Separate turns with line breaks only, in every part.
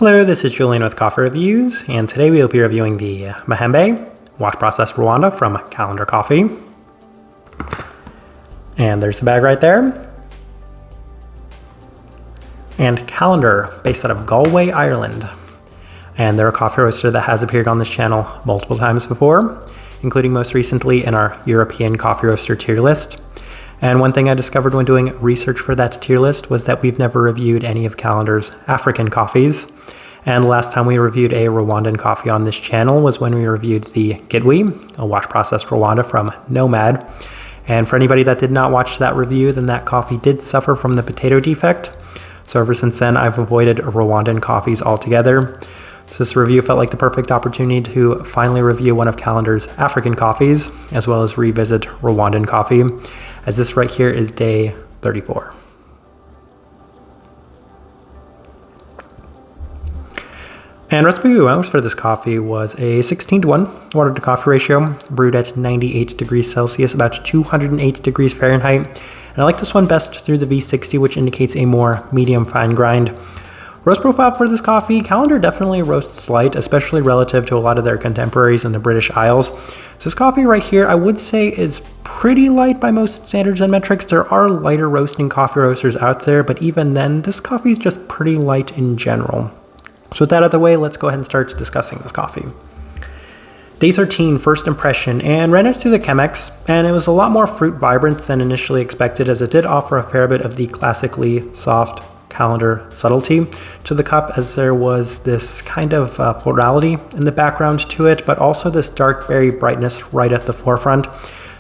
Hello, this is Julian with Coffee Reviews, and today we will be reviewing the Mahembe wash processed Rwanda from Calendar Coffee. And there's the bag right there. And Calendar, based out of Galway, Ireland. And they're a coffee roaster that has appeared on this channel multiple times before, including most recently in our European coffee roaster tier list. And one thing I discovered when doing research for that tier list was that we've never reviewed any of Calendar's African coffees. And the last time we reviewed a Rwandan coffee on this channel was when we reviewed the Galway, a wash processed Rwanda from Nomad. And for anybody that did not watch that review, then that coffee did suffer from the potato defect. So ever since then, I've avoided Rwandan coffees altogether. So this review felt like the perfect opportunity to finally review one of Calendar's African coffees, as well as revisit Rwandan coffee, as this right here is day 34. And recipe we went with for this coffee was a 16:1 water to coffee ratio, brewed at 98 degrees Celsius, about 208 degrees Fahrenheit. And I like this one best through the V60, which indicates a more medium fine grind. Roast profile for this coffee, Calendar definitely roasts light, especially relative to a lot of their contemporaries in the British Isles. So this coffee right here, I would say is pretty light by most standards and metrics. There are lighter roasting coffee roasters out there, but even then, this coffee is just pretty light in general. So with that out of the way, let's go ahead and start discussing this coffee. Day 13, first impression, and ran it through the Chemex, and it was a lot more fruit vibrant than initially expected, as it did offer a fair bit of the classically soft Calendar subtlety to the cup, as there was this kind of florality in the background to it, but also this dark berry brightness right at the forefront.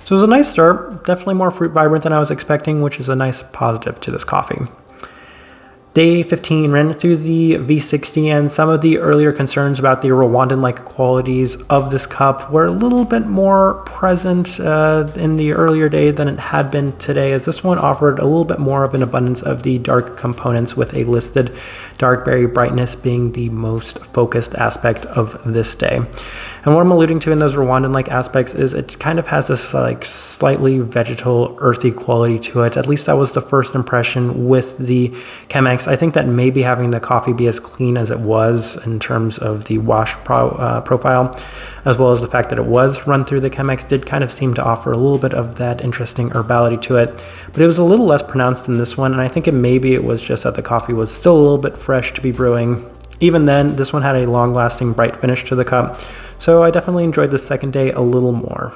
So it was a nice start, definitely more fruit vibrant than I was expecting, which is a nice positive to this coffee. Day 15 ran through the V60, and some of the earlier concerns about the Rwandan-like qualities of this cup were a little bit more present in the earlier day than it had been today, as this one offered a little bit more of an abundance of the dark components, with a listed dark berry brightness being the most focused aspect of this day. And what I'm alluding to in those Rwandan-like aspects is it kind of has this like slightly vegetal, earthy quality to it. At least that was the first impression with the Chemex. I think that maybe having the coffee be as clean as it was in terms of the wash profile, as well as the fact that it was run through the Chemex, did kind of seem to offer a little bit of that interesting herbality to it. But it was a little less pronounced in this one, and I think maybe it was just that the coffee was still a little bit fresh to be brewing. Even then, this one had a long-lasting bright finish to the cup, so I definitely enjoyed the second day a little more.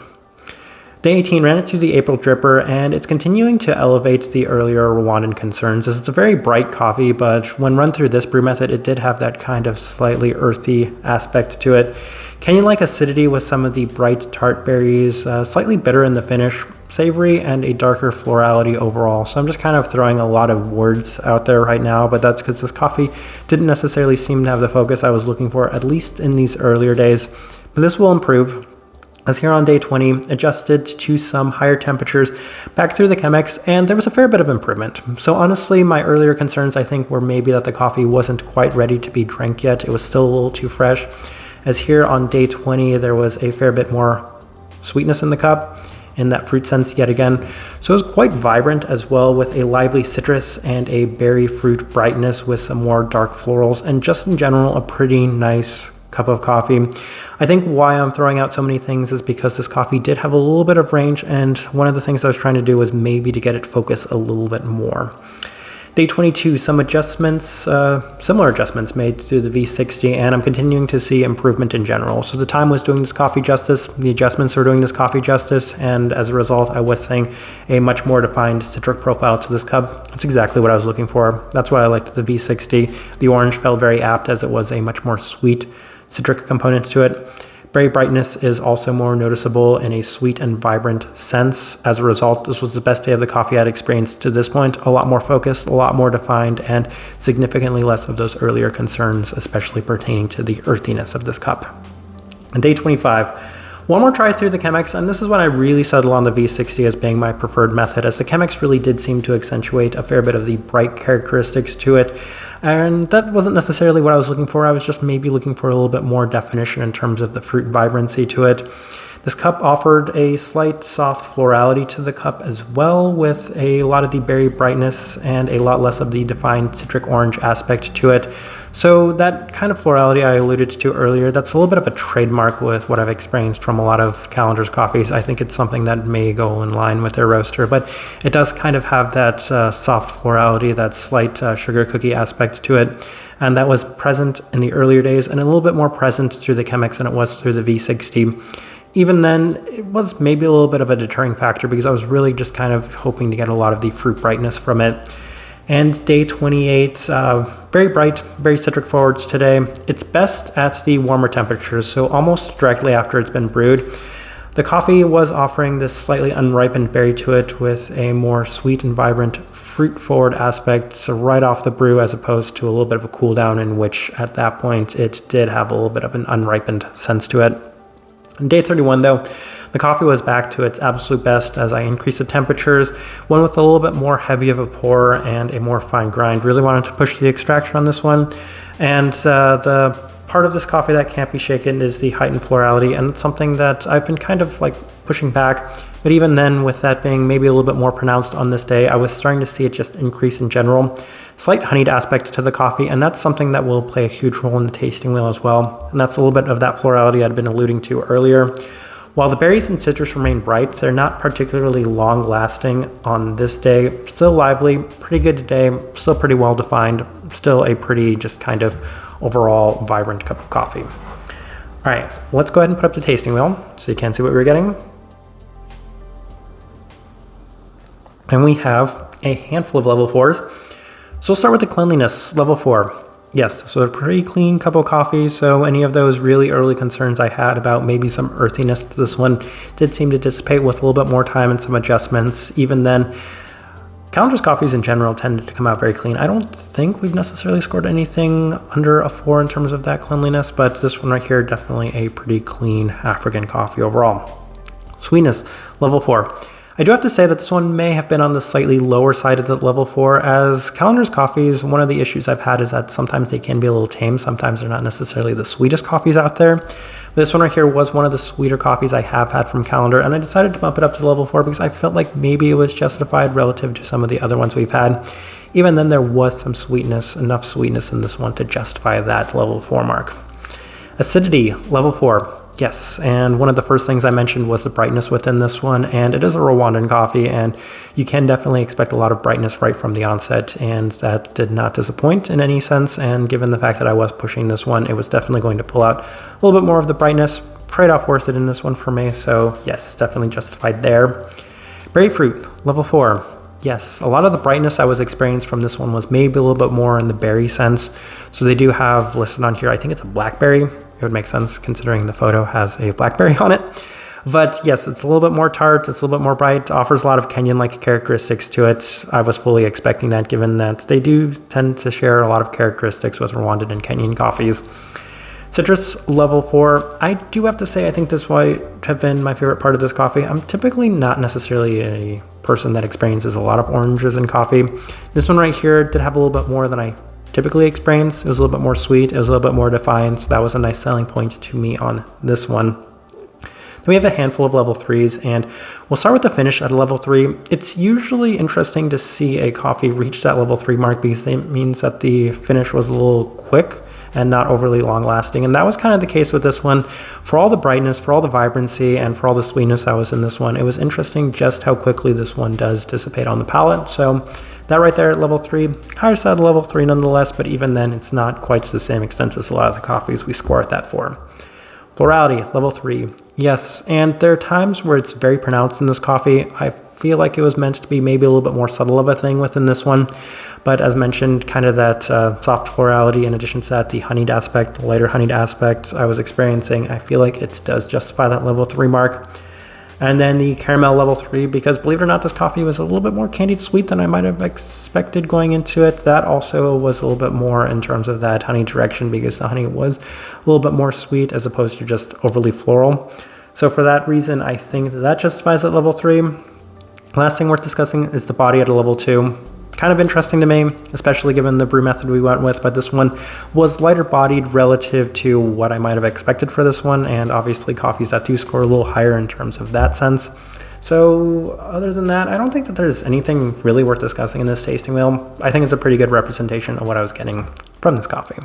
Day 18 ran it through the April dripper, and it's continuing to elevate the earlier Rwandan concerns, as it's a very bright coffee, but when run through this brew method, it did have that kind of slightly earthy aspect to it. Canyon-like acidity with some of the bright tart berries, slightly bitter in the finish, savory, and a darker florality overall. So I'm just kind of throwing a lot of words out there right now, but that's because this coffee didn't necessarily seem to have the focus I was looking for, at least in these earlier days. But this will improve, as here on day 20, adjusted to some higher temperatures back through the Chemex, and there was a fair bit of improvement. So honestly, my earlier concerns, I think, were maybe that the coffee wasn't quite ready to be drank yet. It was still a little too fresh. As here on day 20, there was a fair bit more sweetness in the cup, in that fruit sense yet again. So it was quite vibrant as well, with a lively citrus and a berry fruit brightness with some more dark florals, and just in general, a pretty nice cup of coffee. I think why I'm throwing out so many things is because this coffee did have a little bit of range, and one of the things I was trying to do was maybe to get it focused a little bit more. Day 22, some adjustments, similar adjustments made to the V60, and I'm continuing to see improvement in general. So the time was doing this coffee justice, the adjustments are doing this coffee justice, and as a result, I was seeing a much more defined citric profile to this cup. That's exactly what I was looking for. That's why I liked the V60. The orange felt very apt, as it was a much more sweet citric component to it. Berry brightness is also more noticeable in a sweet and vibrant sense. As a result, this was the best day of the coffee I'd experienced to this point. A lot more focused, a lot more defined, and significantly less of those earlier concerns, especially pertaining to the earthiness of this cup. On day 25, one more try through the Chemex, and this is when I really settled on the V60 as being my preferred method, as the Chemex really did seem to accentuate a fair bit of the bright characteristics to it. And that wasn't necessarily what I was looking for. I was just maybe looking for a little bit more definition in terms of the fruit vibrancy to it. This cup offered a slight soft florality to the cup as well, with a lot of the berry brightness and a lot less of the defined citric orange aspect to it. So that kind of florality I alluded to earlier, that's a little bit of a trademark with what I've experienced from a lot of Calendar's coffees. I think it's something that may go in line with their roaster, but it does kind of have that soft florality, that slight sugar cookie aspect to it. And that was present in the earlier days and a little bit more present through the Chemex than it was through the V60. Even then, it was maybe a little bit of a deterring factor because I was really just kind of hoping to get a lot of the fruit brightness from it. And day 28, very bright, very citric forwards today. It's best at the warmer temperatures, so almost directly after it's been brewed. The coffee was offering this slightly unripened berry to it with a more sweet and vibrant fruit forward aspect right off the brew, as opposed to a little bit of a cool down, in which at that point it did have a little bit of an unripened sense to it. On day 31 though, the coffee was back to its absolute best as I increased the temperatures, one with a little bit more heavy of a pour and a more fine grind. Really wanted to push the extraction on this one. And the part of this coffee that can't be shaken is the heightened florality, and it's something that I've been kind of like pushing back. But even then, with that being maybe a little bit more pronounced on this day, I was starting to see it just increase in general. Slight honeyed aspect to the coffee, and that's something that will play a huge role in the tasting wheel as well. And that's a little bit of that florality I'd been alluding to earlier. While the berries and citrus remain bright, they're not particularly long lasting on this day. Still lively, pretty good today, still pretty well defined, still a pretty just kind of overall vibrant cup of coffee. All right, let's go ahead and put up the tasting wheel so you can see what we're getting. And we have a handful of level 4s. So we'll start with the cleanliness, level 4. Yes, so a pretty clean cup of coffee, so any of those really early concerns I had about maybe some earthiness to this one did seem to dissipate with a little bit more time and some adjustments. Even then, Calendar's coffees in general tended to come out very clean. I don't think we've necessarily scored anything under a 4 in terms of that cleanliness, but this one right here, definitely a pretty clean African coffee overall. Sweetness, level 4. I do have to say that this one may have been on the slightly lower side of the level 4, as Calendar's coffees, one of the issues I've had is that sometimes they can be a little tame. Sometimes they're not necessarily the sweetest coffees out there. But this one right here was one of the sweeter coffees I have had from Calendar, and I decided to bump it up to level 4 because I felt like maybe it was justified relative to some of the other ones we've had. Even then, there was some sweetness, enough sweetness in this one to justify that level 4 mark. Acidity, level 4. Yes, and one of the first things I mentioned was the brightness within this one, and it is a Rwandan coffee, and you can definitely expect a lot of brightness right from the onset, and that did not disappoint in any sense. And given the fact that I was pushing this one, it was definitely going to pull out a little bit more of the brightness. Trade-off worth it in this one for me, so yes, definitely justified there. Grapefruit, level 4. Yes, a lot of the brightness I was experiencing from this one was maybe a little bit more in the berry sense. So they do have listed on here, I think it's a blackberry. It would make sense considering the photo has a blackberry on it. But yes, it's a little bit more tart, it's a little bit more bright, offers a lot of Kenyan-like characteristics to it. I was fully expecting that, given that they do tend to share a lot of characteristics with Rwandan and Kenyan coffees. Citrus, level 4. I do have to say, I think this might have been my favorite part of this coffee. I'm typically not necessarily a person that experiences a lot of oranges in coffee. This one right here did have a little bit more than I typically experience. It was a little bit more sweet, it was a little bit more defined, so that was a nice selling point to me on this one. Then we have a handful of level 3s, and we'll start with the finish at a level 3. It's usually interesting to see a coffee reach that level 3 mark because it means that the finish was a little quick and not overly long lasting, and that was kind of the case with this one. For all the brightness, for all the vibrancy, and for all the sweetness that was in this one, it was interesting just how quickly this one does dissipate on the palate. So that right there at level 3, higher side of level 3 nonetheless, but even then it's not quite to the same extent as a lot of the coffees we score at that for. Florality, level 3. Yes, and there are times where it's very pronounced in this coffee. I feel like it was meant to be maybe a little bit more subtle of a thing within this one, but as mentioned, kind of that soft florality, in addition to that, the honeyed aspect, the lighter honeyed aspect I was experiencing, I feel like it does justify that level 3 mark. And then the caramel level 3, because believe it or not, this coffee was a little bit more candied sweet than I might have expected going into it. That also was a little bit more in terms of that honey direction, because the honey was a little bit more sweet as opposed to just overly floral. So for that reason, I think that justifies at level 3. Last thing worth discussing is the body at a level 2. kind of interesting to me, especially given the brew method we went with, but this one was lighter bodied relative to what I might have expected for this one, and obviously coffees that do score a little higher in terms of that sense. So other than that, I don't think that there's anything really worth discussing in this tasting wheel. I think it's a pretty good representation of what I was getting from this coffee.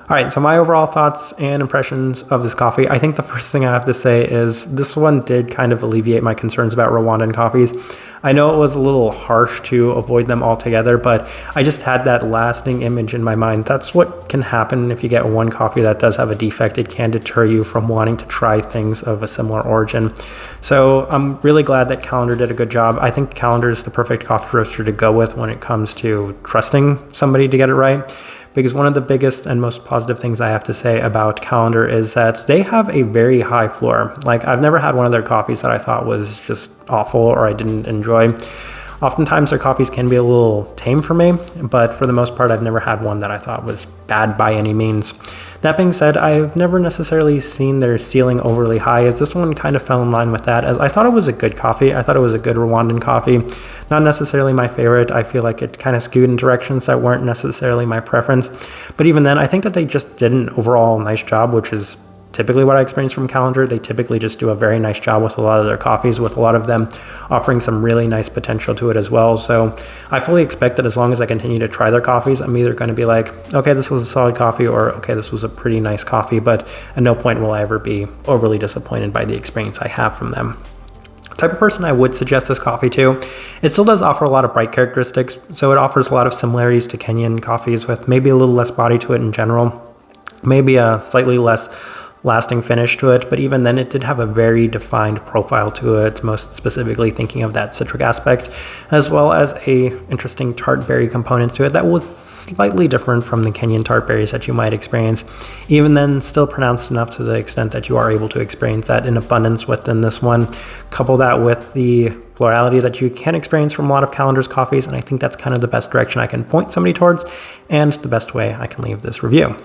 All right, so my overall thoughts and impressions of this coffee. I think the first thing I have to say is this one did kind of alleviate my concerns about Rwandan coffees. I know it was a little harsh to avoid them altogether, but I just had that lasting image in my mind. That's what can happen if you get one coffee that does have a defect. It can deter you from wanting to try things of a similar origin. So I'm really glad that Calendar did a good job. I think Calendar is the perfect coffee roaster to go with when it comes to trusting somebody to get it right. Because one of the biggest and most positive things I have to say about Calendar is that they have a very high floor. Like, I've never had one of their coffees that I thought was just awful or I didn't enjoy. Oftentimes their coffees can be a little tame for me, but for the most part, I've never had one that I thought was bad by any means. That being said, I've never necessarily seen their ceiling overly high, as this one kind of fell in line with that, as I thought it was a good coffee. I thought it was a good Rwandan coffee. Not necessarily my favorite. I feel like it kind of skewed in directions that weren't necessarily my preference. But even then, I think that they just did an overall nice job, which is typically what I experience from Calendar. They typically just do a very nice job with a lot of their coffees, with a lot of them offering some really nice potential to it as well. So I fully expect that as long as I continue to try their coffees, I'm either going to be like, okay, this was a solid coffee, or okay, this was a pretty nice coffee, but at no point will I ever be overly disappointed by the experience I have from them. The type of person I would suggest this coffee to, it still does offer a lot of bright characteristics, so it offers a lot of similarities to Kenyan coffees with maybe a little less body to it in general, maybe a slightly less lasting finish to it, but even then it did have a very defined profile to it, most specifically thinking of that citric aspect, as well as a interesting tart berry component to it that was slightly different from the Kenyan tart berries that you might experience. Even then, still pronounced enough to the extent that you are able to experience that in abundance within this one. Couple that with the florality that you can experience from a lot of Calendar's coffees, and I think that's kind of the best direction I can point somebody towards, and the best way I can leave this review.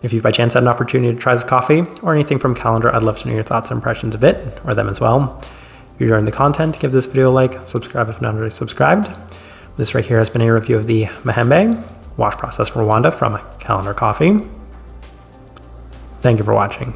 If you've by chance had an opportunity to try this coffee or anything from Calendar, I'd love to know your thoughts and impressions of it, or them as well. If you're enjoying the content, give this video a like, subscribe if not already subscribed. This right here has been a review of the Mahembe wash process Rwanda from Calendar Coffee. Thank you for watching.